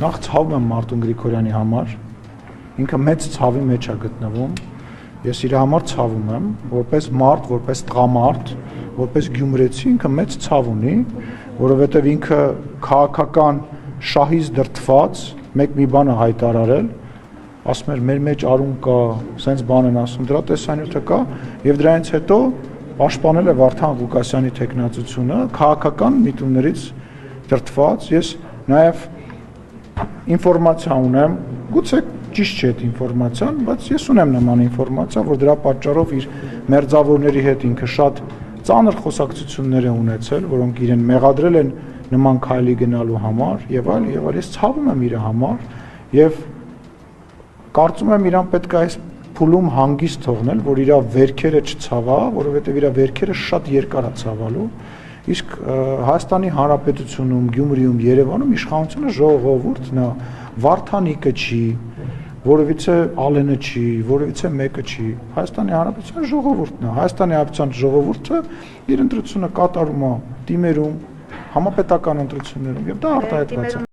Նախ ցավում եմ Մարտուն Գրիգորյանի համար, ինքը մեծ ցավի մեջ է գտնվում, ես իր համար ցավում եմ, որպես մարդ, որպես տղամարդ, որպես գյումրեցի ինքը մեծ ցավ ունի, որովհետև ինքը քաղաքական շահից դրդված մեկ մի բան է հայտարարել, ասում էր մեր մեջ արուն կա, սենց բան են ասում, դրա տեսանյութը կա եւ դրանից հետո պաշտպանել է Վարդան Ղուկասյանի թեկնածությունը քաղաքական միտումներից դրդված, ես նաեւ ինֆորմացիա ունեմ, գուցե ճիշտ չէ այդ ինֆորմացիան, բայց ես ունեմ նման ինֆորմացիա, որ դրա պատճառով իր մերձավորների հետ ինքը շատ ծանր խոսակցություններ է ունեցել, որոնք իրեն մեղադրել են նման քայլի գնալու համար եւ այլ, ես ցավում եմ իր համար եւ կարծում եմ իրան պետք է այս փուլում հանգիստ թողնել, որ իր վերքերը չցավա, որովհետեւ իր վերքերը շատ երկար է ցավալու, իսկ Հայաստանի Հանրապետությունում, Գյումրիում, Երևանում իշխանությունը ժողովուրդն է, Վարդանիկը չի, որովիցե Ալենը չի, որովիցե մեկը չի, Հայաստանի Հանրապետության ժողովուրդն է, Հայաստանի Հանրապետության ժողովուրդը իր ընտրությունը կատարում է դիմերում, համապետական ընտրություններում եւ դա արտահայտված է։